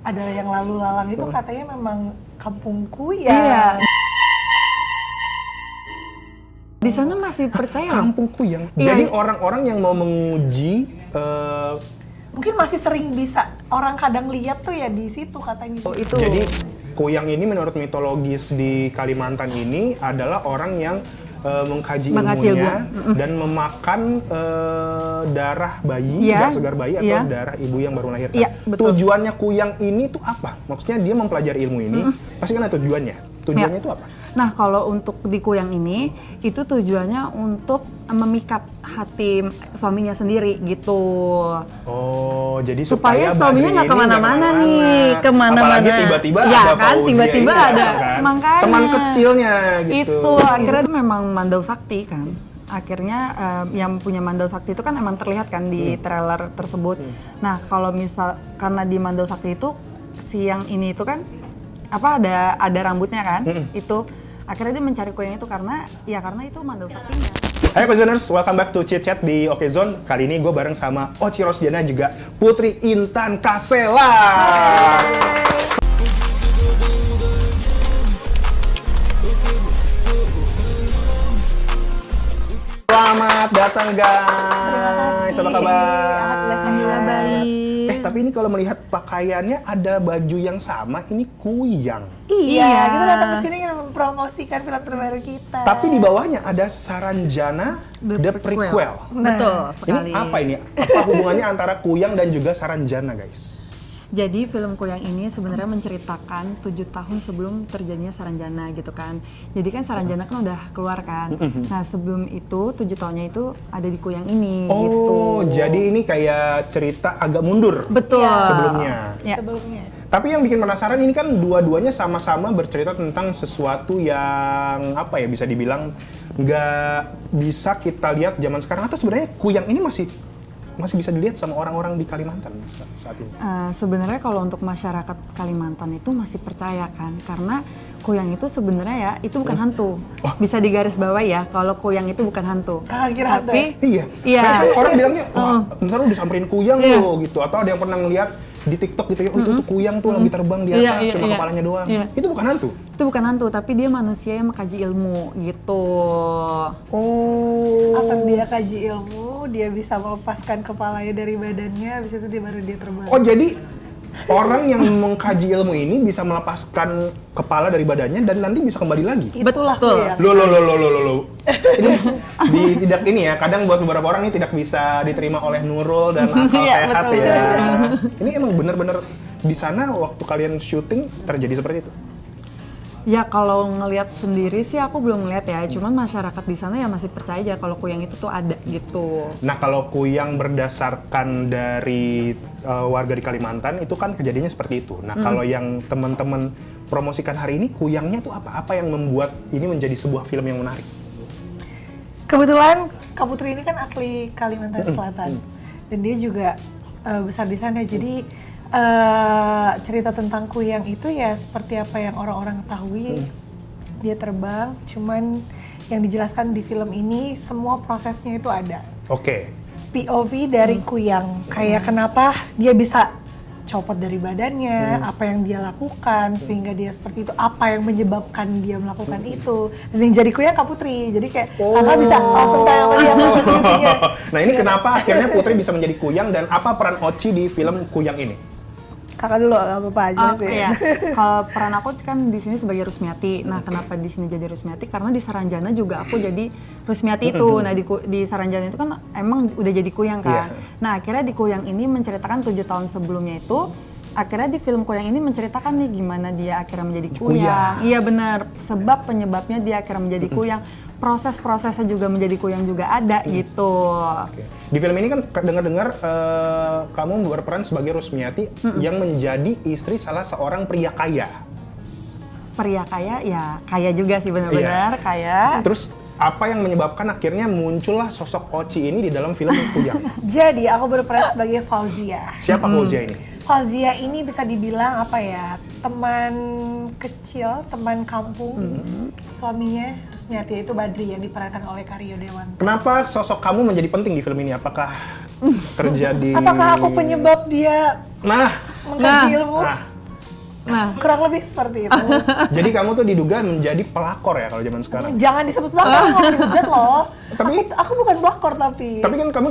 ada yang lalu lalang itu katanya memang kampungku ya. Iya. Di sana masih percaya Kampung Kuyang. Iya. Jadi orang-orang yang mau menguji Mungkin masih sering bisa orang kadang lihat tuh ya di situ katanya. itu. jadi Kuyang ini menurut mitologis di Kalimantan ini adalah orang yang mengkaji Mengkaji ilmunya ilmu. dan memakan darah bayi, Iya. darah segar bayi atau Iya. darah ibu yang baru melahirkan. Iya, betul. Tujuannya Kuyang ini tuh apa? Maksudnya dia mempelajari ilmu ini, pasti kan ada tujuannya. Tujuannya Iya. itu apa? Nah, kalau untuk di Kuyang ini, itu tujuannya untuk memikat hati suaminya sendiri gitu. Oh, jadi Supaya supaya suaminya Badri nggak ini kemana-mana nih, kemana-mana. Apalagi tiba-tiba Ya ada kan, Fauzia tiba-tiba ini, ada. kan? Makanya. Teman kecilnya gitu. Itu akhirnya memang Mandau Sakti kan. Akhirnya yang punya Mandau Sakti itu kan emang terlihat kan di trailer tersebut. Nah, kalau misal karena di Mandau Sakti itu si yang ini itu kan ada rambutnya kan? Itu akhirnya dia mencari kuyang itu karena itu Mandau Saktinya. Hai Okezoners, welcome back to Chit Chat di Okezone. Kali ini gue bareng sama Oci Rosdiana juga Putri Intan Kasela. Selamat datang guys, apa kabar? Alhamdulillah baik. Tapi ini kalau melihat pakaiannya ada baju yang sama, ini Kuyang. Iya, kita datang ke sini ingin mempromosikan film terbaru kita. Tapi di bawahnya ada Saranjana The Prequel. Betul sekali. Ini apa ini? Apa hubungannya antara Kuyang dan juga Saranjana, guys? Jadi film Kuyang ini sebenarnya menceritakan 7 tahun sebelum terjadinya Saranjana gitu kan. Jadi kan Saranjana kan udah keluar kan. Nah sebelum itu 7 tahunnya itu ada di Kuyang ini gitu. Oh, jadi ini kayak cerita agak mundur. Betul. Sebelumnya. Ya. Sebelumnya. Tapi yang bikin penasaran ini kan dua-duanya sama-sama bercerita tentang sesuatu yang apa ya bisa dibilang nggak bisa kita lihat zaman sekarang, atau sebenarnya Kuyang ini masih bisa dilihat sama orang-orang di Kalimantan saat ini. Sebenarnya kalau untuk masyarakat Kalimantan itu masih percaya kan, karena Kuyang itu sebenarnya ya itu bukan hantu. Bisa digaris bawah ya kalau Kuyang itu bukan hantu. Kakak kira hantu ya? Iya. Iya. Kayak kan orang bilangnya, wah, ntar lu disamperin Kuyang Iya. lo gitu. Atau ada yang pernah ngeliat di TikTok gitu ya, oh itu tuh Kuyang tuh lagi terbang di atas, Iya, cuma iya. kepalanya doang. Iya. Itu bukan hantu. Itu bukan hantu, tapi dia manusia yang mengkaji ilmu gitu. Oh. Atau dia kaji ilmu, dia bisa melepaskan kepalanya dari badannya, habis itu dia baru terbang. Oh jadi orang yang mengkaji ilmu ini bisa melepaskan kepala dari badannya dan nanti bisa kembali lagi. Itulah Betul. Kuyang. Lo. Ini tidak ini ya, kadang buat beberapa orang ini tidak bisa diterima oleh Nurul dan akal Iya, sehat betul, ya. betul. Ini emang bener-bener di sana waktu kalian syuting terjadi seperti itu? Ya kalau ngelihat sendiri sih aku belum ngelihat ya, cuman masyarakat di sana ya masih percaya aja kalau Kuyang itu tuh ada gitu. Nah kalau Kuyang berdasarkan dari warga di Kalimantan itu kan kejadiannya seperti itu. Nah kalau yang teman-teman promosikan hari ini, Kuyangnya tuh apa? Apa yang membuat ini menjadi sebuah film yang menarik? Kebetulan Kak Putri ini kan asli Kalimantan Selatan dan dia juga besar di sana. Jadi cerita tentang Kuyang itu ya seperti apa yang orang-orang ketahui. Dia terbang, cuman yang dijelaskan di film ini semua prosesnya itu ada. Oke. POV dari Kuyang, kayak kenapa dia bisa copot dari badannya, apa yang dia lakukan sehingga dia seperti itu, apa yang menyebabkan dia melakukan itu. Dan yang jadi Kuyang Kak Putri, jadi kayak kakak bisa langsung tanya sama dia maksudnya. Nah ini kenapa akhirnya Putri bisa menjadi Kuyang dan apa peran Oci di film Kuyang ini? Kakak dulu, gak apa-apa aja sih. Iya. Kalau peran aku kan di sini sebagai Rusmiati. Nah, kenapa di sini jadi Rusmiati? Karena di Saranjana juga aku jadi Rusmiati itu. Nah, di Saranjana itu kan emang udah jadi Kuyang kan. Iya. Nah, akhirnya di Kuyang ini menceritakan 7 tahun sebelumnya itu, akhirnya di film Kuyang ini menceritakan nih gimana dia akhirnya menjadi Kuyang. Iya benar, sebab penyebabnya dia akhirnya menjadi Kuyang. Proses-prosesnya juga menjadi Kuyang juga ada gitu. Oke. Di film ini kan dengar-dengar kamu berperan sebagai Rusmiati yang menjadi istri salah seorang pria kaya. Pria kaya ya kaya juga sih benar-benar kaya. Terus apa yang menyebabkan akhirnya muncullah sosok Oci ini di dalam film Kuyang? Jadi aku berperan sebagai Fauzia. Siapa Fauzia ini? Fauzia ini bisa dibilang apa ya, teman kecil, teman kampung, suaminya Rusmiati itu Badri yang diperankan oleh Karyo Dewan. Kenapa sosok kamu menjadi penting di film ini? Apakah terjadi? Apakah aku penyebab dia Nah, mengkaji ilmu. Nah, Kurang lebih seperti itu. Jadi kamu tuh diduga menjadi pelakor ya kalau zaman sekarang. Jangan disebut pelakor, nggak dihujat loh. Tapi- aku bukan pelakor tapi. Tapi kan kamu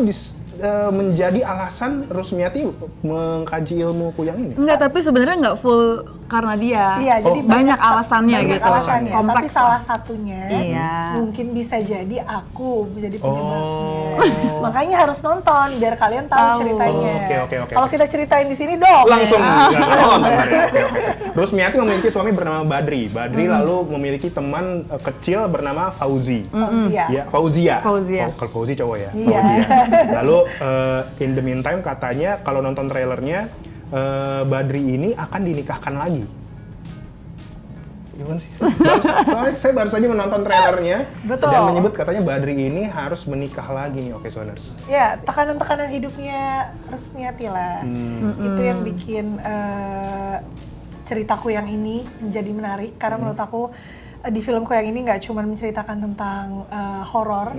menjadi alasan Rusmiati mengkaji ilmu kuyang ini. enggak, tapi sebenarnya nggak full karena dia. Iya, jadi banyak alasannya banyak gitu. alasannya. Tapi Kompleks salah lah. satunya Iya. mungkin bisa jadi aku menjadi penyebabnya. Oh. Makanya harus nonton biar kalian tahu Tahu. ceritanya. Oke. Kalau kita ceritain di sini dong. Langsung ya. nggak nonton. Oke. Rusmiati memiliki suami bernama Badri. Badri lalu memiliki teman kecil bernama Fauzi. Fauzia. Ya, Fauzia. Fauzia. Oh, kalau Fauzi cowok ya. Iya. Fauzia. Lalu in the meantime katanya kalau nonton trailernya Badri ini akan dinikahkan lagi. Gimana sih? Soalnya saya baru saja menonton trailernya Betul. dan menyebut katanya Badri ini harus menikah lagi nih, oke Soners. Ya, tekanan-tekanan hidupnya Rusmiati lah. Itu yang bikin ceritaku yang ini menjadi menarik karena menurut aku di filmku yang ini nggak cuma menceritakan tentang horor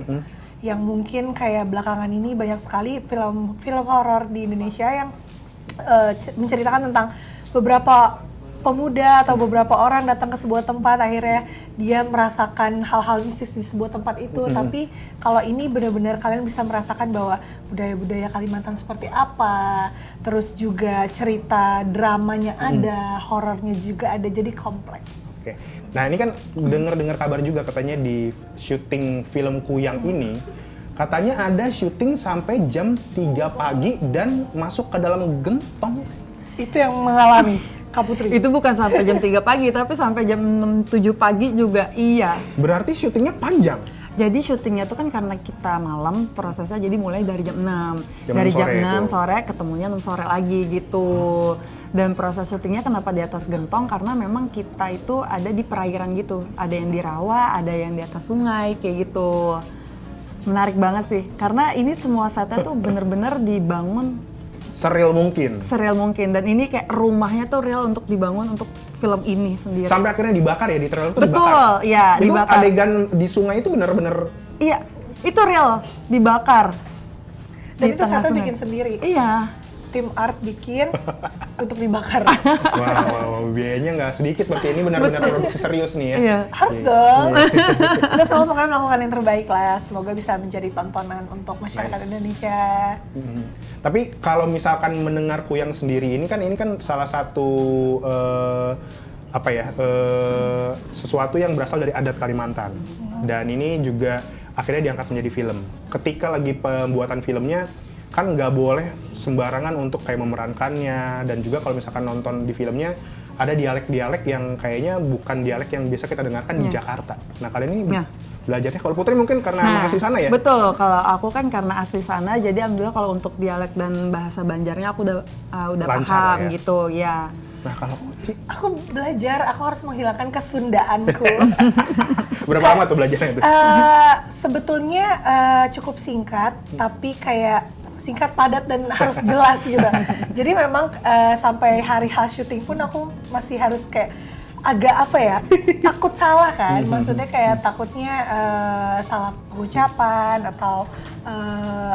yang mungkin kayak belakangan ini banyak sekali film horor di Indonesia yang menceritakan tentang beberapa pemuda atau beberapa orang datang ke sebuah tempat, akhirnya dia merasakan hal-hal mistis di sebuah tempat itu. Tapi kalau ini benar-benar kalian bisa merasakan bahwa budaya-budaya Kalimantan seperti apa, terus juga cerita dramanya ada, horornya juga ada, jadi kompleks. Oke. Nah ini kan dengar kabar juga katanya di syuting film Kuyang ini katanya ada syuting sampai jam 3 pagi dan masuk ke dalam gentong. Itu yang mengalami Kak Putri. Itu bukan sampai jam 3 pagi, tapi sampai jam 6-7 pagi juga iya. Berarti syutingnya panjang. Jadi syutingnya tuh kan karena kita malam, prosesnya jadi mulai dari jam 6. Jam Dari 6 jam sore 6 itu. sore ketemunya 6 sore lagi gitu. Dan proses syutingnya kenapa di atas gentong? Karena memang kita itu ada di perairan gitu. Ada yang di rawa, ada yang di atas sungai kayak gitu. Menarik banget sih, karena ini semua setnya tuh bener-bener dibangun Seril mungkin. sereal mungkin. Dan ini kayak rumahnya tuh real untuk dibangun untuk film ini sendiri. Sampai akhirnya dibakar ya, di trailer itu Betul, dibakar. ya, Itu dibakar. adegan di sungai itu benar-benar Iya, itu real, dibakar. Dan Di itu tengah saya sungai. bikin sendiri. Iya. Tim art bikin untuk dibakar. wow, biayanya nggak sedikit berarti ini benar-benar produksi serius nih ya. Iya. Harus dong. Kita semua pokoknya melakukan yang terbaik lah. Semoga bisa menjadi tontonan untuk masyarakat Nice. Indonesia. Tapi kalau misalkan mendengar Kuyang sendiri ini kan salah satu sesuatu yang berasal dari adat Kalimantan. Dan ini juga akhirnya diangkat menjadi film. Ketika lagi pembuatan filmnya kan nggak boleh sembarangan untuk kayak memerankannya, dan juga kalau misalkan nonton di filmnya ada dialek-dialek yang kayaknya bukan dialek yang biasa kita dengarkan di Jakarta. Nah kalian ini Iya. belajarnya, kalau Putri mungkin karena emang asli sana ya? Betul, kalau aku kan karena asli sana, jadi alhamdulillah kalau untuk dialek dan bahasa Banjarnya aku udah Lancar paham ya? gitu, ya. Nah kalau Uci, Aku belajar, aku harus menghilangkan kesundaanku. berapa lama tuh belajarnya itu? Sebetulnya cukup singkat, tapi kayak singkat, padat, dan harus jelas gitu. Jadi memang sampai hari H syuting pun aku masih harus kayak agak apa ya, takut salah kan. Maksudnya kayak takutnya salah pengucapan atau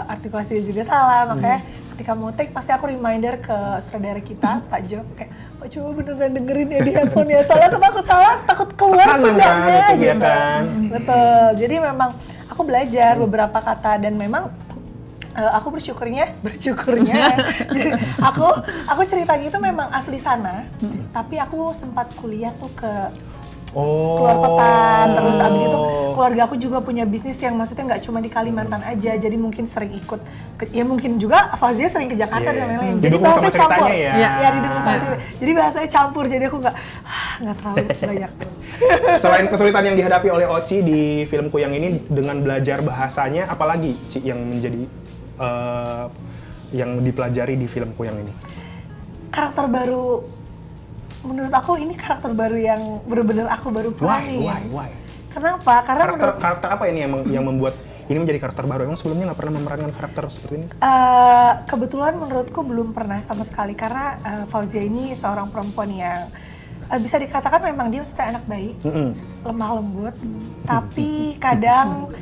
artikulasi juga salah. Makanya ketika mau take pasti aku reminder ke saudara kita, Pak Jo, kayak Pak coba beneran dengerin ya di handphone ya. Soalnya aku takut salah, takut keluar Tekanan Sundanya kan, itu dia gitu. kan. Betul. Jadi memang aku belajar beberapa kata dan memang aku bersyukurnya jadi aku ceritanya itu memang asli sana, tapi aku sempat kuliah tuh ke keluar kota, terus abis itu keluarga aku juga punya bisnis yang maksudnya nggak cuma di Kalimantan aja, jadi mungkin sering ikut ya mungkin juga Fazia sering ke Jakarta dan lain-lain, jadi Didukung sama bahasanya campur ceritanya ya. ya didukung sama ceritanya. Jadi bahasanya campur, jadi aku nggak terlalu banyak. Selain kesulitan yang dihadapi oleh Oci di film Kuyang ini dengan belajar bahasanya, apalagi Ci yang menjadi yang dipelajari di film Kuyang ini? Karakter baru, menurut aku ini karakter baru yang benar-benar aku baru peranin. Why? Kenapa? Karena Karakter apa ini yang membuat ini menjadi karakter baru? Emang sebelumnya nggak pernah memerankan karakter seperti ini? kebetulan menurutku belum pernah sama sekali, karena Fauzia ini seorang perempuan yang bisa dikatakan memang dia maksudnya anak baik, lemah lembut, tapi kadang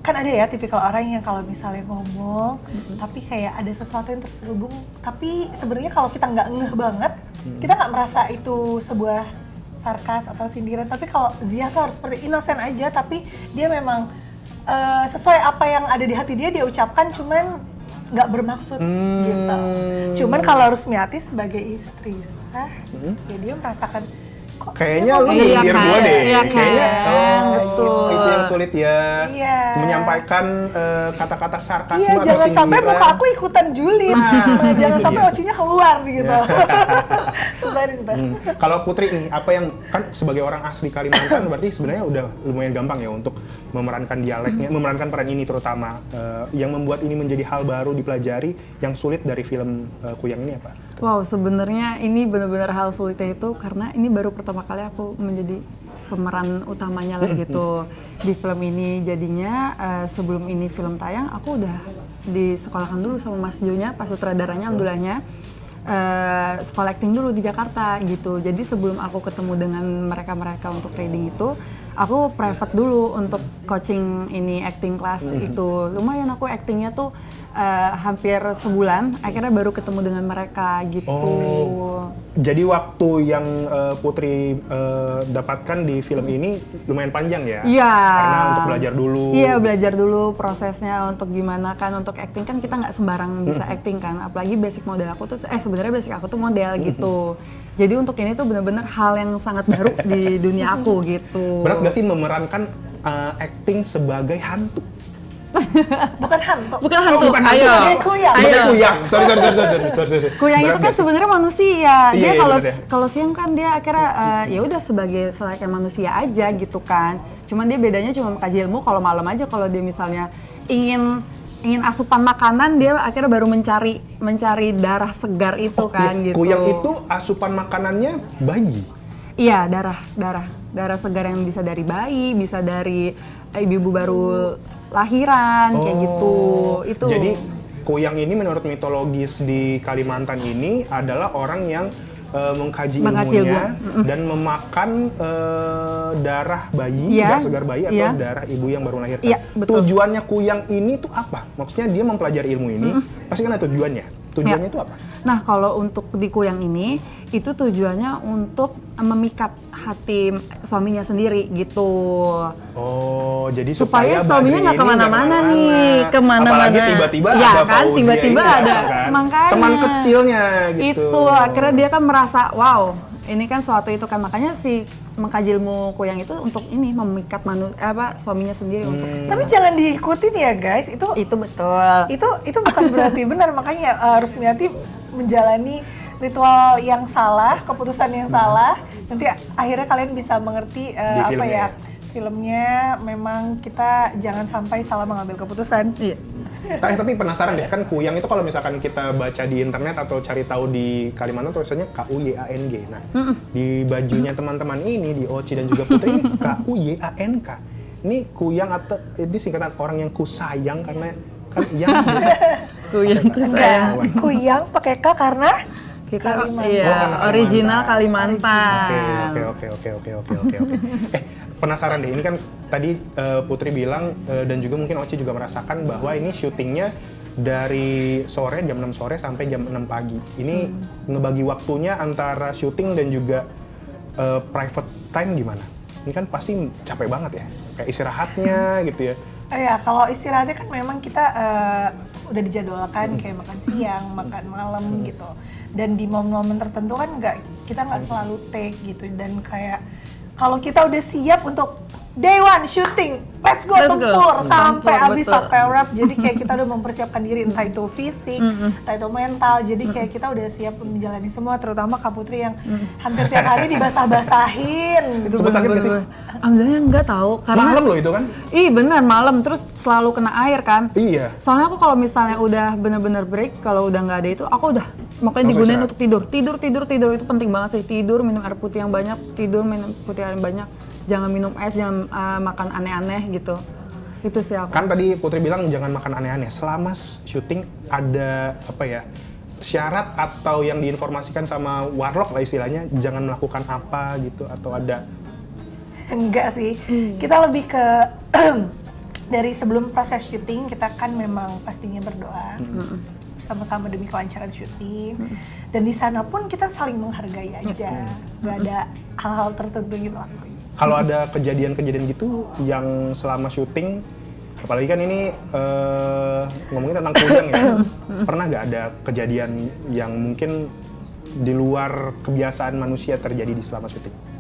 kan ada ya tipikal orang yang kalau misalnya ngomong tapi kayak ada sesuatu yang terselubung, tapi sebenarnya kalau kita nggak ngeh banget kita nggak merasa itu sebuah sarkas atau sindiran. Tapi kalau Zia tuh harus seperti innocent aja, tapi dia memang sesuai apa yang ada di hati dia ucapkan, cuman nggak bermaksud gitu. Cuman kalau Rusmiati sebagai istri sah, ya dia merasakan kok Kayaknya lu Iya, nyindir kan? gua deh. Iya, Kayaknya kan? Betul. itu yang sulit ya. Iya. Menyampaikan kata-kata sarkasme iya, atau jangan sampai sindiran. muka aku ikutan julid. Nah, jangan sampai Iya. ocinya keluar gitu. Susah. Kalau Putri nih, apa yang kan sebagai orang asli Kalimantan berarti sebenarnya udah lumayan gampang ya untuk memerankan dialeknya, memerankan peran ini terutama. Yang membuat ini menjadi hal baru dipelajari, yang sulit dari film Kuyang ini apa? Wow, sebenarnya ini benar-benar hal sulitnya itu karena ini baru pertama kali aku menjadi pemeran utamanya lah gitu di film ini. Jadinya sebelum ini film tayang, aku udah disekolahkan dulu sama Mas Jonya, pas sutradaranya, alhamdulillahnya sekolah acting dulu di Jakarta gitu. Jadi sebelum aku ketemu dengan mereka-mereka untuk reading itu, aku private dulu untuk coaching ini acting class itu. Lumayan aku actingnya tuh hampir sebulan, akhirnya baru ketemu dengan mereka gitu. Oh, jadi waktu yang Putri dapatkan di film ini lumayan panjang ya? Iya. Karena untuk belajar dulu. Iya, belajar dulu prosesnya untuk gimana kan, untuk acting kan kita nggak sembarang bisa acting kan. Apalagi basic model aku tuh, sebenarnya basic aku tuh model gitu. Jadi untuk ini tuh benar-benar hal yang sangat baru di dunia aku gitu. Berat gak sih memerankan acting sebagai hantu? Bukan hantu. Bukan hantu, bukan ayo. Sebagai kuyang. Sebagai kuyang. Sorry. Kuyang itu Berat kan nggak sih? sebenarnya manusia. Iya, Dia iya, kalau bener ya. kalau siang kan dia akhirnya ya udah sebagai selayaknya manusia aja gitu kan. Cuman dia bedanya cuma mengkaji ilmu kalau malam aja, kalau dia misalnya ingin asupan makanan, dia akhirnya baru mencari darah segar itu kan gitu. Kuyang itu asupan makanannya bayi. Iya, darah segar yang bisa dari bayi, bisa dari ibu-ibu baru lahiran kayak gitu. Itu. Jadi Kuyang ini menurut mitologis di Kalimantan ini adalah orang yang mengkaji ilmunya dan memakan darah bayi, Iya, darah segar bayi atau iya. darah ibu yang baru melahirkan. Iya, betul. Tujuannya Kuyang ini tuh apa? Maksudnya dia mempelajari ilmu ini, pasti kan ada tujuannya. Tujuannya Ya. itu apa? Nah, kalau untuk di Kuyang ini, itu tujuannya untuk memikat hati suaminya sendiri gitu. Oh, jadi Supaya Badri suaminya nggak ini kemana-mana nih, kemana-mana. Apalagi tiba-tiba Ya ada kan, Fauzia tiba-tiba ini ada. kan. Makanya. Teman kecilnya gitu. Itu, akhirnya dia kan merasa, wow, ini kan suatu itu kan. Makanya si mengkaji ilmu Kuyang itu untuk ini, memikat suaminya sendiri untuk Tapi jangan diikutin ya guys, itu betul. itu bukan berarti benar. Makanya Rusmiati menjalani ritual yang salah, keputusan yang salah. Nanti akhirnya kalian bisa mengerti apa filmnya ya, ya? filmnya memang kita jangan sampai salah mengambil keputusan. Iya. Tapi penasaran deh, kan Kuyang itu kalau misalkan kita baca di internet atau cari tahu di Kalimantan tulisannya KUYANG. Nah, di bajunya teman-teman ini, di Oci dan juga Putri ini KUYANK. Ini Kuyang atau ini singkatan orang yang kusayang karena kan yang bisa Kuyang tuh saya. Kuyang pakai K karena Kita Kalimantan. iya, Oh, karena original Kalimantan. Kalimantan. Oke. Penasaran deh, ini kan tadi Putri bilang dan juga mungkin Oci juga merasakan bahwa ini syutingnya dari sore jam 6 sore sampai jam 6 pagi. Ini ngebagi waktunya antara syuting dan juga private time gimana? Ini kan pasti capek banget ya, kayak istirahatnya gitu ya. Ya, kalau istirahatnya kan memang kita udah dijadwalkan kayak makan siang, makan malam gitu. Dan di momen-momen tertentu kan kita nggak selalu take gitu. Dan kayak kalau kita udah siap untuk day one shooting, let's go tempur sampai habis betul. sampai wrap. Jadi kayak kita udah mempersiapkan diri, entah itu fisik, entah itu mental. Jadi kayak kita udah siap menjalani semua, terutama Kak Putri yang hampir tiap hari dibasah-basahin. Sebut sakit nggak sih? Alhamdulillah nggak tahu karena Malam loh itu kan? Ih bener malam, terus selalu kena air kan. Iya. Soalnya aku kalau misalnya udah bener-bener break, kalau udah nggak ada itu, aku udah makanya Langsung digunain istirahat. untuk tidur itu penting banget sih. Tidur, minum air putih yang banyak, minum putih yang banyak, jangan minum es, jangan makan aneh-aneh gitu. Itu sih aku. Kan tadi Putri bilang jangan makan aneh-aneh. Selama syuting ada apa ya, syarat atau yang diinformasikan sama warlock lah istilahnya, jangan melakukan apa gitu atau ada. Enggak sih, kita lebih ke dari sebelum proses syuting kita kan memang pastinya berdoa sama-sama demi kelancaran syuting. Dan di sana pun kita saling menghargai aja, nggak ada hal-hal tertentu gitu. Kalau ada kejadian-kejadian gitu yang selama syuting, apalagi kan ini ngomongin tentang kuyang ya, pernah nggak ada kejadian yang mungkin di luar kebiasaan manusia terjadi di selama syuting?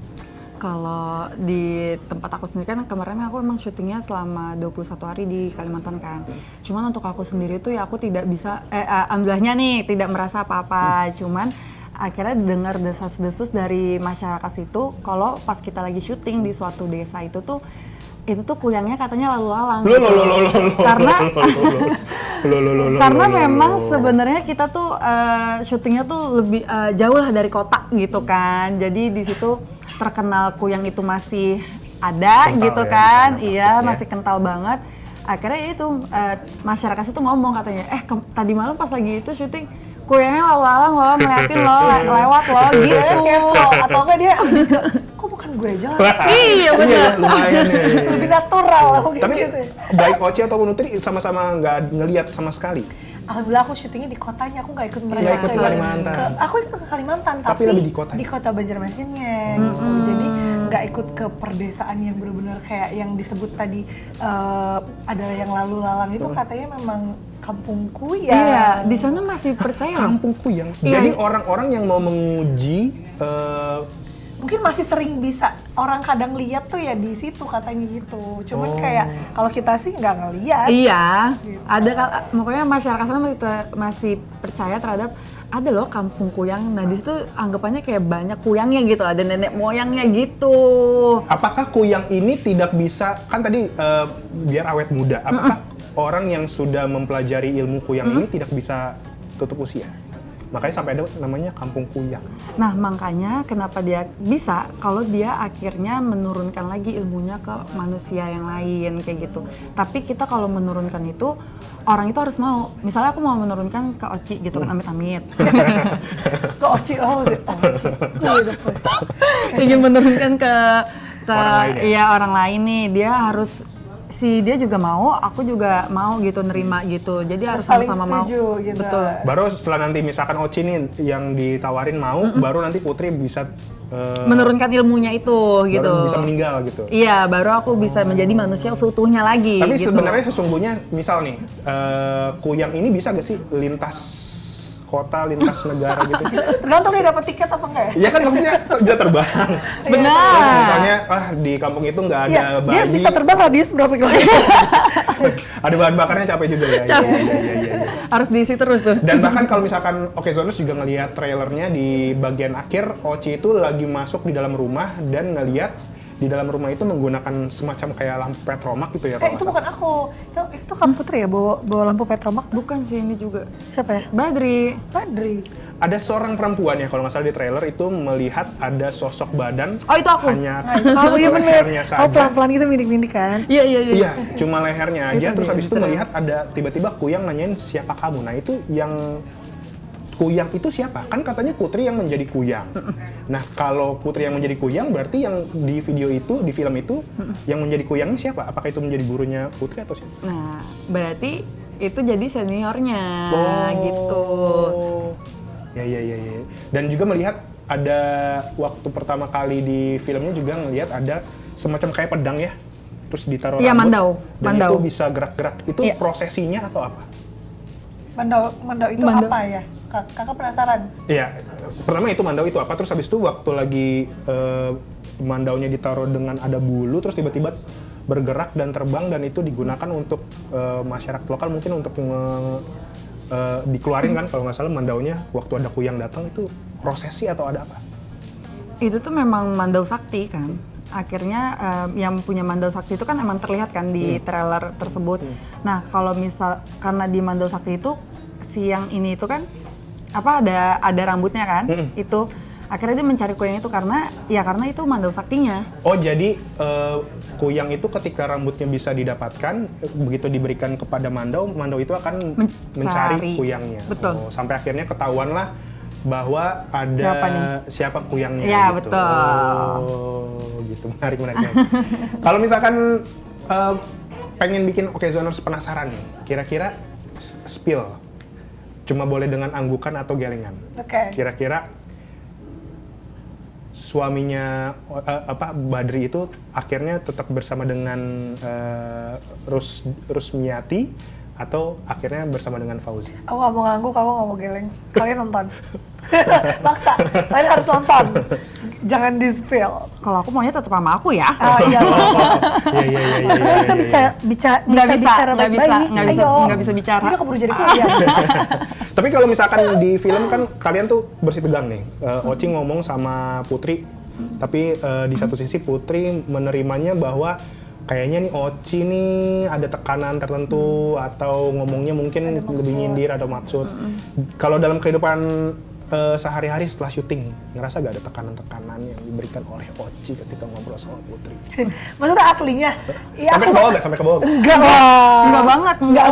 Kalau di tempat aku sendiri kan kemarin aku emang syutingnya selama 21 hari di Kalimantan kan. Cuman untuk aku sendiri tuh ya aku tidak bisa, alhamdulillahnya nih tidak merasa apa-apa. Cuman akhirnya dengar desas-desus dari masyarakat situ kalau pas kita lagi syuting di suatu desa itu tuh kuyangnya katanya lalu lalang gitu. Karena memang sebenarnya kita tuh syutingnya tuh lebih jauh lah dari kota gitu kan. Jadi di situ terkenal kuyang itu masih ada kental gitu kan. Iya, masih kental banget. Akhirnya itu masyarakat itu ngomong katanya, tadi malam pas lagi itu syuting kuyangnya lalu-lalang loh, ngeliatin lo, lewat lo gitu. Atau enggak dia, kok bukan gue aja sih? Iya benar. Lumayan ya. Lebih natural Tapi gitu. baik Oci atau Nutri sama-sama nggak ngelihat sama sekali. Alhamdulillah aku syutingnya di kotanya, aku nggak ikut mereka Nggak ikut ke Kalimantan. Aku ikut ke Kalimantan, Tapi lebih di kota. di kota Banjarmasinnya gitu. Jadi nggak ikut ke perdesaan yang benar-benar kayak yang disebut tadi ada yang lalu lalang itu katanya memang kampung kuyang. Iya, di sana masih percaya. Kampung kuyang. Iya. Jadi orang-orang yang mau menguji Mungkin masih sering bisa orang kadang lihat tuh ya di situ katanya gitu. Cuman kayak kalau kita sih nggak ngeliat. Iya, ada makanya masyarakat sana masih percaya terhadap ada loh kampung kuyang. Nah di situ anggapannya kayak banyak kuyangnya gitu, ada nenek moyangnya gitu. apakah kuyang ini tidak bisa, kan tadi biar awet muda, apakah orang yang sudah mempelajari ilmu kuyang ini tidak bisa tutup usia? Makanya sampai ada namanya kampung kuyang. Nah makanya kenapa dia bisa kalau dia akhirnya menurunkan lagi ilmunya ke manusia yang lain kayak gitu. Tapi kita kalau menurunkan itu orang itu harus mau. Misalnya aku mau menurunkan ke Oci gitu kan, amit-amit. Ke Oci, Oci. Ingin menurunkan ke Orang lain ya? iya orang lain nih, dia harus dia juga mau, aku juga mau gitu nerima gitu. Jadi harus Saling sama-sama mau. setuju gitu. Betul. Baru setelah nanti misalkan Oci nih yang ditawarin mau, baru nanti Putri bisa Menurunkan ilmunya itu gitu. baru bisa meninggal gitu. Iya, baru aku bisa menjadi manusia seutuhnya lagi. Tapi gitu. sebenarnya sesungguhnya misal nih kuyang ini bisa gak sih lintas kota, lintas negara gitu? Tergantung dia dapat tiket apa enggak ya? Iya kan maksudnya dia terbang. Benar. Terus misalnya di kampung itu nggak ada Iya, bayi. dia bisa terbang radius berapa kilometer? Ada bahan bakarnya capek juga ya. Capek. Iya. Harus diisi terus tuh. Dan bahkan kalau misalkan Oke Zoners juga ngelihat trailernya di bagian akhir, Oci itu lagi masuk di dalam rumah dan ngelihat di dalam rumah itu menggunakan semacam kayak lampu petromak gitu ya. Itu bukan aku. Itu Kak Putri ya bawa lampu petromak. Bukan sih ini juga. Siapa ya? Badri. Badri. Ada seorang perempuan ya kalau nggak salah di trailer itu melihat ada sosok badan. Oh, itu aku. Hanya Kamu ya bener. lehernya saja. Oh pelan-pelan gitu minik-minik kan? Iya. Iya, cuma lehernya aja. Itu Terus dia, habis itu betul. melihat ada tiba-tiba kuyang nanyain siapa kamu. Nah itu yang kuyang itu siapa? Kan katanya Putri yang menjadi kuyang. Nah kalau Putri yang menjadi kuyang berarti yang di video itu, di film itu yang menjadi kuyangnya siapa? Apakah itu menjadi gurunya Putri atau siapa? Nah, berarti itu jadi seniornya gitu. Ya. Dan juga melihat ada waktu pertama kali di filmnya juga ngelihat ada semacam kayak pedang ya. Terus ditaruh Iya, rambut. mandau. Dan Mandau. itu bisa gerak-gerak. Itu Iya. prosesinya atau apa? Mandau itu Mandau. apa ya? Kakak penasaran? Iya, pertama itu mandau itu apa, terus habis itu waktu lagi mandaunya ditaruh dengan ada bulu, terus tiba-tiba bergerak dan terbang dan itu digunakan untuk masyarakat lokal mungkin untuk dikeluarin kan kalau nggak salah mandaunya waktu ada kuyang datang itu prosesi atau ada apa? Itu tuh memang mandau sakti kan. Akhirnya yang punya mandau sakti itu kan emang terlihat kan di trailer tersebut. Nah kalau misal karena di mandau sakti itu si yang ini itu kan apa ada rambutnya kan itu akhirnya dia mencari kuyang itu karena itu mandau saktinya. Oh jadi kuyang itu ketika rambutnya bisa didapatkan begitu diberikan kepada mandau itu akan mencari kuyangnya. Betul. Oh, sampai akhirnya ketahuan lah bahwa ada siapa kuyangnya. Ya, gitu. betul. Oh gitu, menarik. Kalau misalkan pengen bikin Okezoners penasaran nih. Kira-kira spill. Cuma boleh dengan anggukan atau gelengan. Oke. Kira-kira suaminya Badri itu akhirnya tetap bersama dengan Rusmiati atau akhirnya bersama dengan Fauzi? Aku nggak mau ngangguk, aku nggak mau geleng. Kalian nonton. Maksa, kalian harus nonton. Jangan di-spill. Kalau aku maunya tetap sama aku ya. Oh iya. Iya. Kita bisa Nggak bisa, bicara nggak bisa, baik-baik. nggak bisa, Ayo. nggak bisa bicara. Udah keburu jadi kuliah. Tapi kalau misalkan di film kan kalian tuh bersih tegang nih. Oci ngomong sama Putri, tapi di satu sisi Putri menerimanya bahwa kayaknya nih Oci nih ada tekanan tertentu atau ngomongnya mungkin lebih nyindir ada maksud. Kalau dalam kehidupan sehari-hari setelah syuting, ngerasa gak ada tekanan-tekanan yang diberikan oleh Oci ketika ngobrol sama Putri? Maksudnya aslinya? Ya, Sampai ke bawah gak? Sampai ke bawah gak? Enggak lah. Enggak banget, enggak.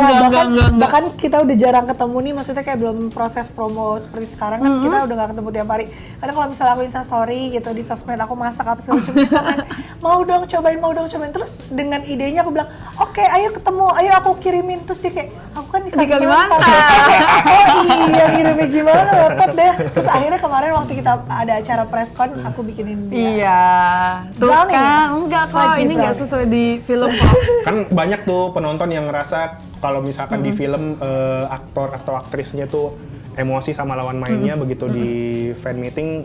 Bahkan kita udah jarang ketemu nih, maksudnya kayak belum proses promo seperti sekarang kan kita udah gak ketemu tiap hari. Karena kalau misalnya aku instastory gitu di sosmed aku masak apa segala macam, dia komen, mau dong cobain. Terus dengan idenya aku bilang, oke, ayo ketemu, ayo aku kirimin. Terus dia kayak, aku kan di Kalimantan. Oh iya, kirimnya gimana, repot deh. Terus akhirnya kemarin waktu kita ada acara preskon, aku bikinin dia. Iya. Tuh Brownies. kan, enggak kok, Wajib ini enggak brownies. sesuai di film kok. Kan banyak tuh penonton yang ngerasa kalau misalkan di film aktor atau aktrisnya tuh emosi sama lawan mainnya begitu di fan meeting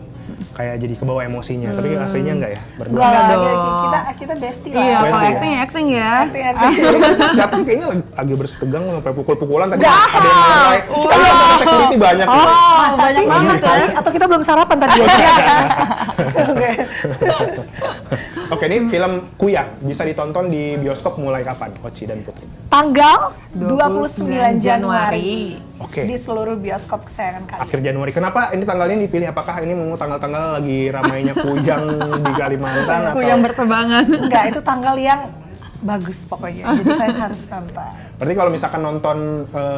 kayak jadi kebawa emosinya. Tapi aslinya enggak ya? Enggak Enggak lah, dong. kita bestie lah. Iya, kalau Berarti ya? acting ya. Terus datang kayaknya lagi bersitegang sampai pukul-pukulan tadi ada yang mulai. Kita lihat ada security banyak. Oh, Masa banyak sih banget ya. kali atau kita belum sarapan tadi aja? Oke. Oke, ini film Kuyang bisa ditonton di bioskop mulai kapan, Oci dan Putri? Tanggal 29 29 Januari Oke. di seluruh bioskop kesayangan kalian. Akhir Januari. Kenapa ini tanggalnya dipilih? Apakah ini mau tanggal-tanggal lagi ramainya Kuyang di Kalimantan Aku atau? yang berterbangan. Enggak, itu tanggal yang bagus pokoknya. Jadi kalian harus nonton. Berarti kalau misalkan nonton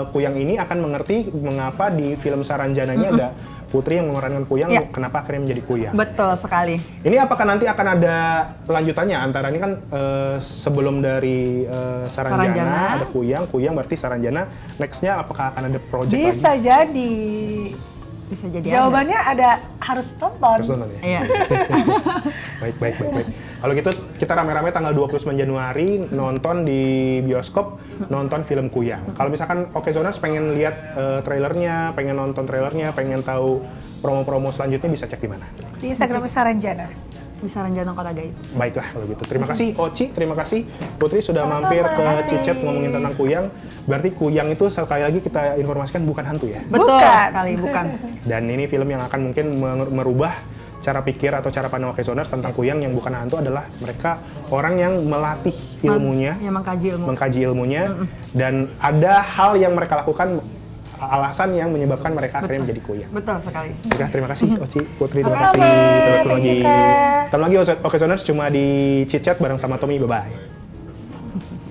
Kuyang ini akan mengerti mengapa di film Saranjana ini ada Putri yang memerankan Kuyang, Iya. kenapa akhirnya menjadi Kuyang. Betul sekali. Ini apakah nanti akan ada lanjutannya antara ini kan sebelum dari Saranjana, Saranjana. ada Kuyang berarti Saranjana. Nextnya apakah akan ada project Bisa lagi? jadi. Bisa jadi Jawabannya ada harus nonton. Harus nonton ya? Iya. Baik. Kalau gitu kita rame-rame tanggal 29 Januari nonton di bioskop, nonton film Kuyang. Kalau misalkan Okezoners pengen lihat trailernya, pengen nonton trailernya, pengen tahu promo-promo selanjutnya bisa cek di mana? Di Instagram Saranjana. Di Saranjana Kota Gaib. Baiklah kalau gitu. Terima kasih Oci, terima kasih Putri sudah mampir ke Cicet ngomongin tentang Kuyang. Berarti Kuyang itu sekali lagi kita informasikan bukan hantu ya. Betul Bukan. sekali, bukan. Dan ini film yang akan mungkin merubah cara pikir atau cara pandang Okezoners tentang Kuyang yang bukan hantu adalah mereka orang yang melatih ilmunya, Ya, mengkaji ilmu. mengkaji ilmunya, dan ada hal yang mereka lakukan alasan yang menyebabkan mereka akhirnya menjadi Kuyang. Betul sekali. Oke, terima kasih Oci, Putri, terima Sama-sama. kasih. Sampai ketemu Thank lagi. you, Kak. Ketemu lagi Okezoners cuma di Chit Chat bareng sama Tommy, bye-bye.